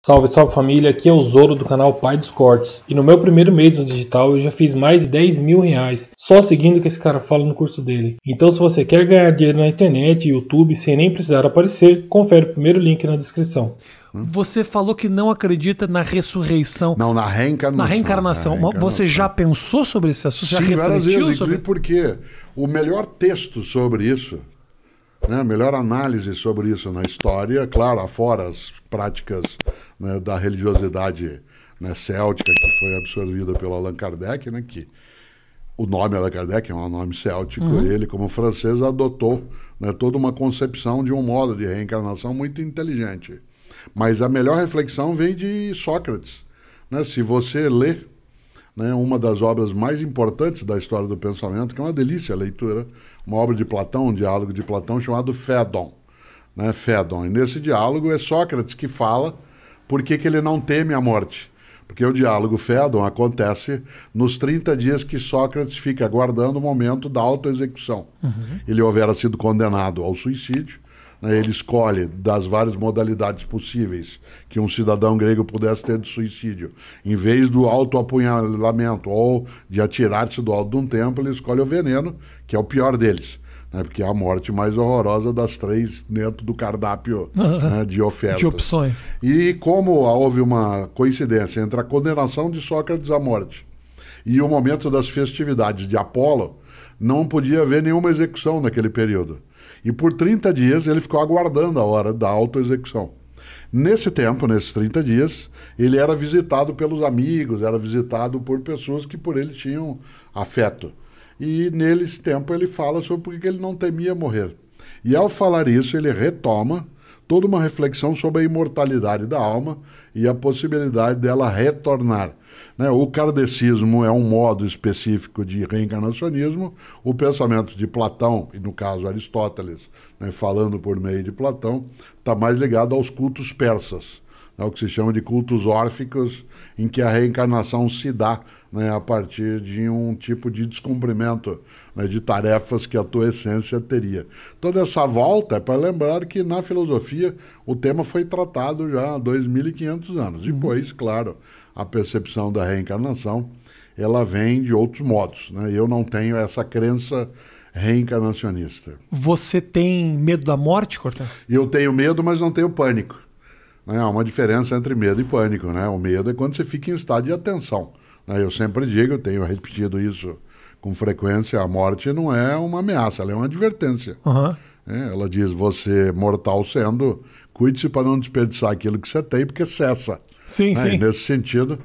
Salve, salve família, aqui é o Zoro do canal Pai dos Cortes. E no meu primeiro mês no digital eu já fiz mais de 10 mil reais, só seguindo o que esse cara fala no curso dele. Então se você quer ganhar dinheiro na internet e YouTube sem nem precisar aparecer, confere o primeiro link na descrição. Você falou que não acredita na ressurreição. Não, na reencarnação. Na reencarnação. Você já pensou sobre esse assunto? Já refletiu sobre? Porque o melhor texto sobre isso, né, a melhor análise sobre isso na história, claro, afora as práticas, né, da religiosidade, né, céltica, que foi absorvida pelo Allan Kardec, né, que o nome Allan Kardec é um nome céltico, ele, como francês, adotou, né, toda uma concepção de um modo de reencarnação muito inteligente. Mas a melhor reflexão vem de Sócrates, né? Se você lê, né, uma das obras mais importantes da história do pensamento, que é uma delícia a leitura, uma obra de Platão, um diálogo de Platão chamado Fédon. Né? Fédon. E nesse diálogo é Sócrates que fala por que ele não teme a morte. Porque o diálogo Fédon acontece nos 30 dias que Sócrates fica aguardando o momento da autoexecução. Ele houvera sido condenado ao suicídio, né? Ele escolhe das várias modalidades possíveis que um cidadão grego pudesse ter de suicídio. Em vez do autoapunhalamento ou de atirar-se do alto de um templo, ele escolhe o veneno, que é o pior deles, né? Porque é a morte mais horrorosa das três dentro do cardápio, né, de ofertas. De opções. E como houve uma coincidência entre a condenação de Sócrates à morte e o momento das festividades de Apolo, não podia haver nenhuma execução naquele período. E por 30 dias ele ficou aguardando a hora da autoexecução. Nesse tempo, nesses 30 dias, ele era visitado pelos amigos, era visitado por pessoas que por ele tinham afeto. E nesse tempo ele fala sobre por que ele não temia morrer. E ao falar isso, ele retoma toda uma reflexão sobre a imortalidade da alma e a possibilidade dela retornar. Né? O kardecismo é um modo específico de reencarnacionismo, o pensamento de Platão, e no caso Aristóteles, né, falando por meio de Platão, está mais ligado aos cultos persas, né, o que se chama de cultos órficos, em que a reencarnação se dá, né, a partir de um tipo de descumprimento, né, de tarefas que a tua essência teria. Toda essa volta é para lembrar que na filosofia o tema foi tratado já há 2.500 anos. Depois, claro, a percepção da reencarnação, ela vem de outros modos, né? Eu não tenho essa crença reencarnacionista. Você tem medo da morte, Cortã? Eu tenho medo, mas não tenho pânico. Há uma diferença entre medo e pânico, né? O medo é quando você fica em estado de atenção. Eu sempre digo, eu tenho repetido isso com frequência, a morte não é uma ameaça, ela é uma advertência. Ela diz, você mortal sendo, cuide-se para não desperdiçar aquilo que você tem, porque cessa. Sim, sim. E nesse sentido,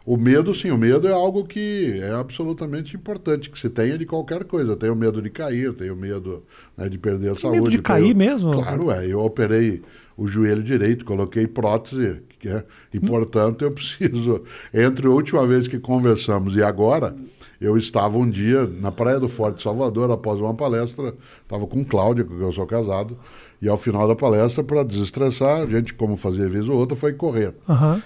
o medo, sim, o medo é algo que é absolutamente importante, que se tenha de qualquer coisa. Eu tenho medo de cair, eu tenho medo, né, de perder a saúde. Medo de cair mesmo? Claro, eu operei o joelho direito, coloquei prótese, e portanto eu preciso, entre a última vez que conversamos e agora, eu estava um dia na Praia do Forte, Salvador, após uma palestra, estava com Cláudia, com quem eu sou casado, e ao final da palestra, para desestressar, a gente, como fazia vez ou outra, foi correr.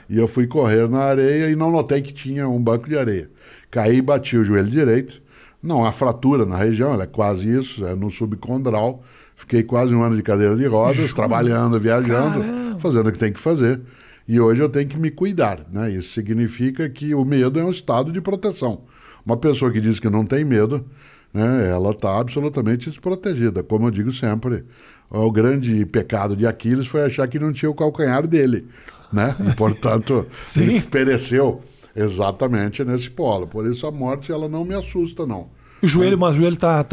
E eu fui correr na areia e não notei que tinha um banco de areia. Caí e bati o joelho direito. Não há fratura na região, ela é quase isso, é no subcondral. Fiquei quase um ano de cadeira de rodas, trabalhando, viajando, fazendo o que tem que fazer. E hoje eu tenho que me cuidar, né? Isso significa que o medo é um estado de proteção. Uma pessoa que diz que não tem medo, né, ela está absolutamente desprotegida. Como eu digo sempre, o grande pecado de Aquiles foi achar que não tinha o calcanhar dele, né? E, portanto, ele pereceu exatamente nesse polo. Por isso a morte, ela não me assusta, não. O joelho, mas o joelho tá...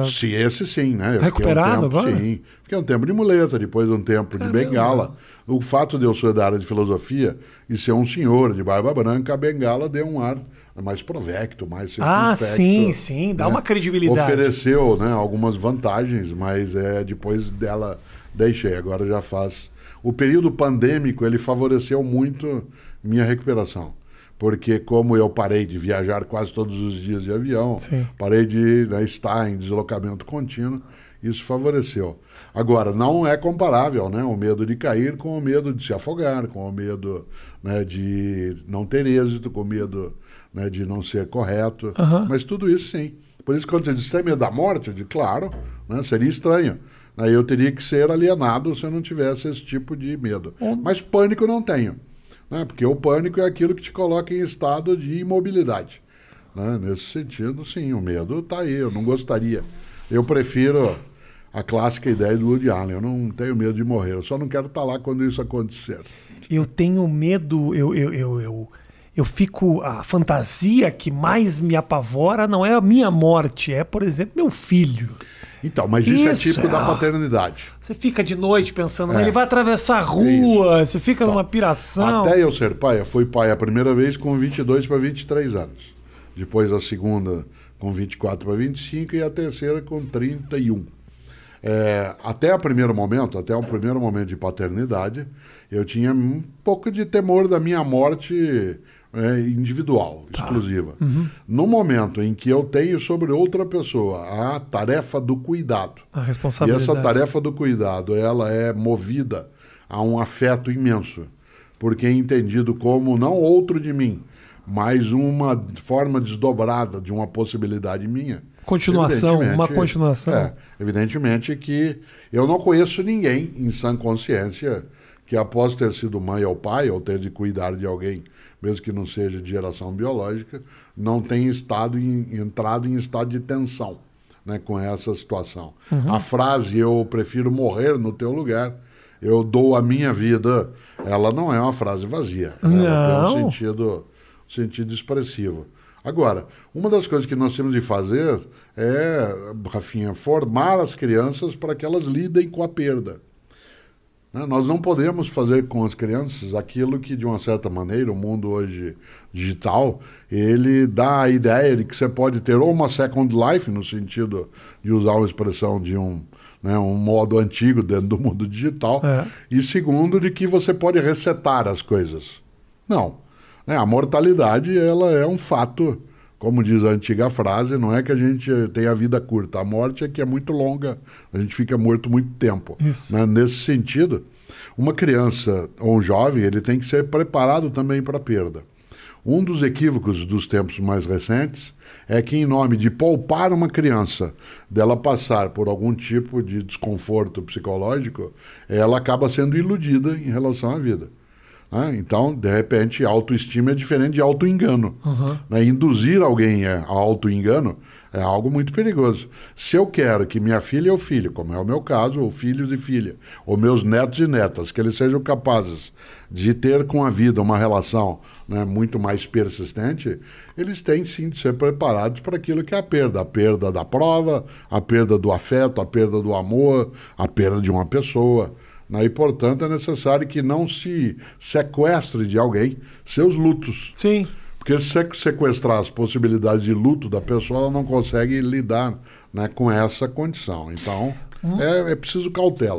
Sim, esse sim, né? Recuperado agora? Sim. Fiquei um tempo de muleta, depois um tempo de bengala. O fato de eu ser da área de filosofia e ser um senhor de barba branca, a bengala deu um ar mais provecto, mais circunspecto. Sim, dá uma credibilidade. Ofereceu, né, algumas vantagens, mas depois dela deixei, agora já faz. O período pandêmico, ele favoreceu muito minha recuperação. Porque como eu parei de viajar quase todos os dias de avião, parei de, né, estar em deslocamento contínuo, isso favoreceu. Agora, não é comparável, né, o medo de cair com o medo de se afogar, com o medo, né, de não ter êxito, com o medo, né, de não ser correto, mas tudo isso sim. Por isso, quando você diz, você tem medo da morte? Eu digo, claro, né, seria estranho. Eu teria que ser alienado se eu não tivesse esse tipo de medo. Mas pânico não tenho. né? Porque o pânico é aquilo que te coloca em estado de imobilidade. Né? Nesse sentido, sim, o medo está aí. Eu não gostaria. Eu prefiro a clássica ideia do Woody Allen. Eu não tenho medo de morrer. Eu só não quero estar lá quando isso acontecer. Eu tenho medo, eu fico... A fantasia que mais me apavora não é a minha morte, é, por exemplo, meu filho. Então, mas isso é típico da paternidade. Você fica de noite pensando, ele vai atravessar a rua, você fica numa piração. Até eu ser pai, eu fui pai a primeira vez com 22 para 23 anos. Depois a segunda com 24 para 25 e a terceira com 31. Até o primeiro momento de paternidade, eu tinha um pouco de temor da minha morte individual, exclusiva. No momento em que eu tenho sobre outra pessoa a tarefa do cuidado, a responsabilidade. E essa tarefa do cuidado, ela é movida a um afeto imenso, porque é entendido como não outro de mim, mas uma forma desdobrada de uma possibilidade minha. Continuação, uma continuação. Evidentemente que eu não conheço ninguém em sã consciência que após ter sido mãe ou pai, ou ter de cuidar de alguém, mesmo que não seja de geração biológica, não tenha entrado em estado de tensão, né, com essa situação. A frase, eu prefiro morrer no teu lugar, eu dou a minha vida, ela não é uma frase vazia. Ela tem um sentido expressivo. Agora, uma das coisas que nós temos de fazer é, Rafinha, formar as crianças para que elas lidem com a perda. Nós não podemos fazer com as crianças aquilo que, de uma certa maneira, o mundo hoje digital, ele dá a ideia de que você pode ter ou uma second life, no sentido de usar uma expressão de um modo antigo dentro do mundo digital, e segundo, de que você pode resetar as coisas. Não. A mortalidade, ela é um fato, como diz a antiga frase, não é que a gente tem a vida curta, a morte é que é muito longa, a gente fica morto muito tempo. Né? Nesse sentido, uma criança ou um jovem, ele tem que ser preparado também para a perda. Um dos equívocos dos tempos mais recentes é que, em nome de poupar uma criança dela passar por algum tipo de desconforto psicológico, ela acaba sendo iludida em relação à vida. Então, de repente, autoestima é diferente de auto-engano. Induzir alguém a auto-engano é algo muito perigoso. Se eu quero que minha filha ou filho, como é o meu caso, ou filhos e filha, ou meus netos e netas, que eles sejam capazes de ter com a vida uma relação, né, muito mais persistente, eles têm sim de ser preparados para aquilo que é a perda da prova, a perda do afeto, a perda do amor, a perda de uma pessoa. E, portanto, é necessário que não se sequestre de alguém seus lutos. Sim. Porque se sequestrar as possibilidades de luto da pessoa, ela não consegue lidar, né, com essa condição. Então, é preciso cautela.